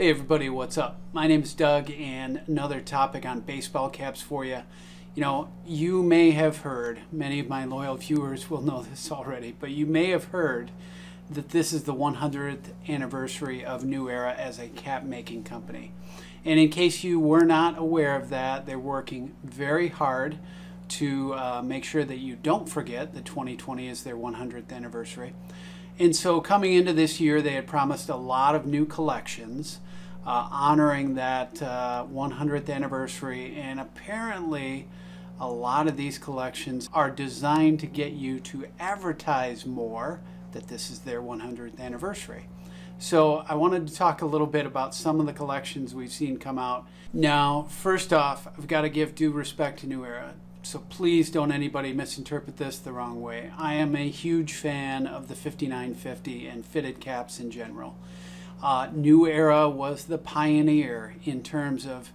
Hey everybody, what's up? My name is Doug, and another topic on baseball caps for you. You may have heard, many of my loyal viewers will know this already, but you may have heard that this is the 100th anniversary of New Era as a cap making company. And in case you were not aware of that, they're working very hard to make sure that you don't forget that 2020 is their 100th anniversary. And so coming into this year, they had promised a lot of new collections honoring that 100th anniversary, and apparently a lot of these collections are designed to get you to advertise more that this is their 100th anniversary. So I wanted to talk a little bit about some of the collections we've seen come out. Now, first off, I've got to give due respect to New Era. So please don't anybody misinterpret this the wrong way. I am a huge fan of the 5950 and fitted caps in general. New Era was the pioneer in terms of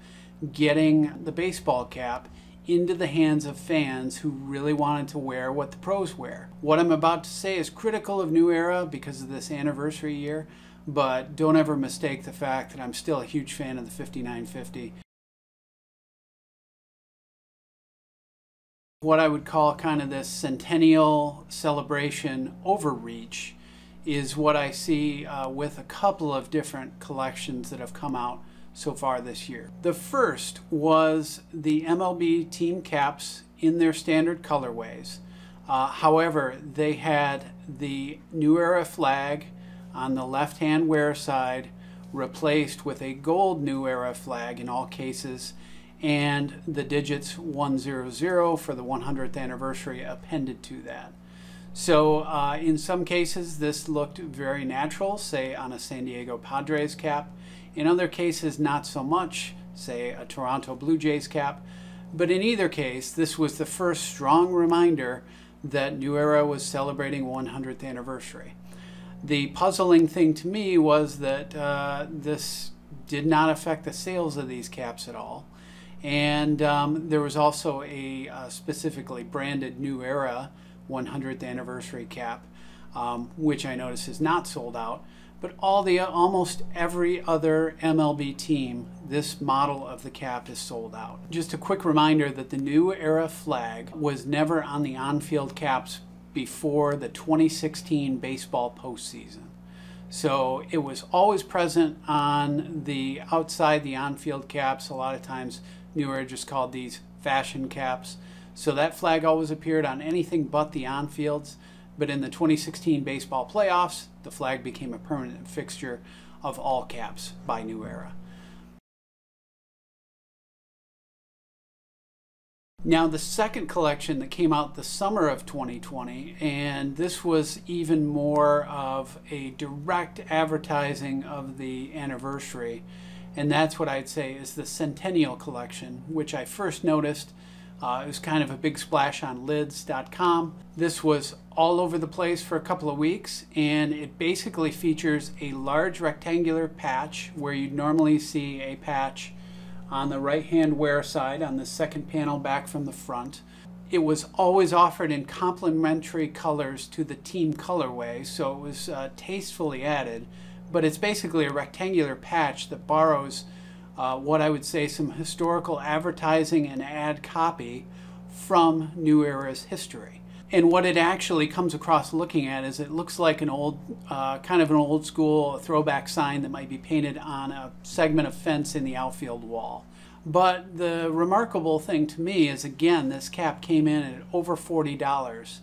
getting the baseball cap into the hands of fans who really wanted to wear what the pros wear. What I'm about to say is critical of New Era because of this anniversary year, but don't ever mistake the fact that I'm still a huge fan of the 5950. What I would call kind of this centennial celebration overreach is what I see with a couple of different collections that have come out so far this year. The first was the MLB team caps in their standard colorways. However, they had the New Era flag on the left-hand wear side replaced with a gold New Era flag in all cases, and the digits 100 for the 100th anniversary appended to that. So in some cases this looked very natural, say on a San Diego Padres cap. In other cases not so much, say a Toronto Blue Jays cap. But in either case, this was the first strong reminder that New Era was celebrating 100th anniversary. The puzzling thing to me was that this did not affect the sales of these caps at all. And there was also a specifically branded New Era 100th anniversary cap, which I notice is not sold out. But almost every other MLB team, this model of the cap is sold out. Just a quick reminder that the New Era flag was never on the on-field caps before the 2016 baseball postseason. So it was always present on the outside, the on-field caps. A lot of times New Era just called these fashion caps. So that flag always appeared on anything but the on-fields. But in the 2016 baseball playoffs, the flag became a permanent fixture of all caps by New Era. Now the second collection that came out the summer of 2020, and this was even more of a direct advertising of the anniversary, and that's what I'd say is the Centennial Collection, which I first noticed. It was kind of a big splash on lids.com. This was all over the place for a couple of weeks, and it basically features a large rectangular patch where you'd normally see a patch on the right-hand wear side on the second panel back from the front. It was always offered in complementary colors to the team colorway, so it was tastefully added, but it's basically a rectangular patch that borrows what I would say some historical advertising and ad copy from New Era's history. And what it actually comes across looking at is it looks like an old, kind of an old school throwback sign that might be painted on a segment of fence in the outfield wall. But the remarkable thing to me is, again, this cap came in at over $40.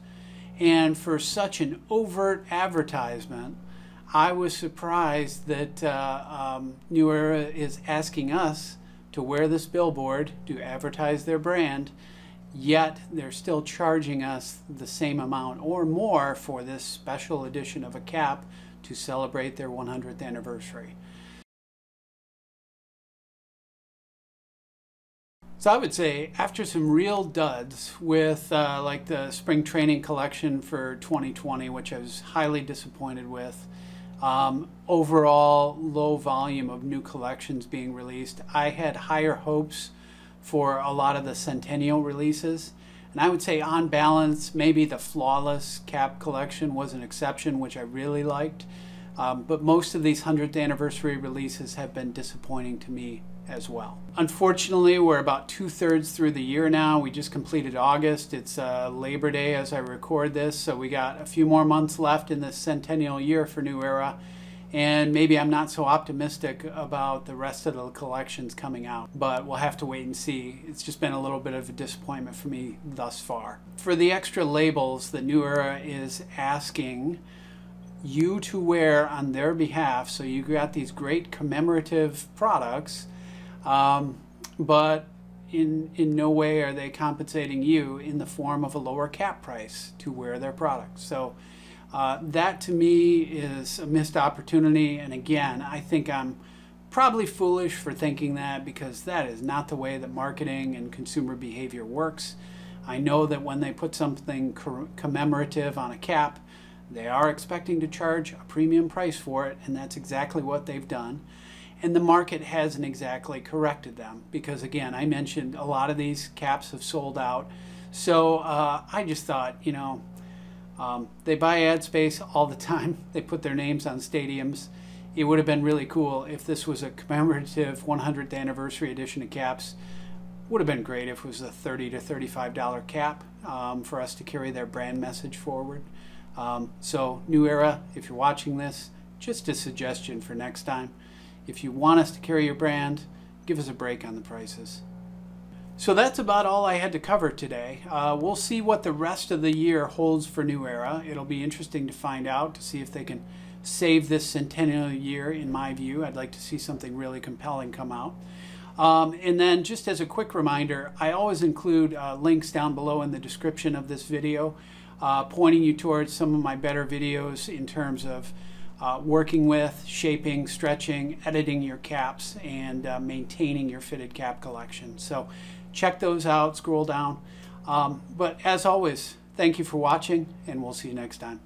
And for such an overt advertisement, I was surprised that New Era is asking us to wear this billboard to advertise their brand, yet they're still charging us the same amount or more for this special edition of a cap to celebrate their 100th anniversary. So I would say after some real duds with like the spring training collection for 2020, which I was highly disappointed with, overall low volume of new collections being released, I had higher hopes for a lot of the Centennial releases. And I would say on balance, maybe the Flawless cap collection was an exception, which I really liked. But most of these 100th anniversary releases have been disappointing to me as well. Unfortunately, we're about 2/3 through the year now. We just completed August. It's Labor Day as I record this, so we got a few more months left in this centennial year for New Era. And maybe I'm not so optimistic about the rest of the collections coming out, but we'll have to wait and see. It's just been a little bit of a disappointment for me thus far. For the extra labels that New Era is asking you to wear on their behalf, so you got these great commemorative products, but in no way are they compensating you in the form of a lower cap price to wear their products. So that to me is a missed opportunity, and again, I think I'm probably foolish for thinking that, because that is not the way that marketing and consumer behavior works. I know that when they put something commemorative on a cap, they are expecting to charge a premium price for it, and that's exactly what they've done. And the market hasn't exactly corrected them, because again, I mentioned a lot of these caps have sold out. So I just thought, you know, they buy ad space all the time. They put their names on stadiums. It would have been really cool if this was a commemorative 100th anniversary edition of caps. Would have been great if it was a $30 to $35 cap for us to carry their brand message forward. So New Era, if you're watching this, just a suggestion for next time. If you want us to carry your brand, give us a break on the prices. So that's about all I had to cover today. We'll see what the rest of the year holds for New Era. It'll be interesting to find out, to see if they can save this centennial year, in my view. I'd like to see something really compelling come out. And then just as a quick reminder, I always include links down below in the description of this video, pointing you towards some of my better videos in terms of working with, shaping, stretching, editing your caps, and maintaining your fitted cap collection. So check those out, scroll down. But as always, thank you for watching, and we'll see you next time.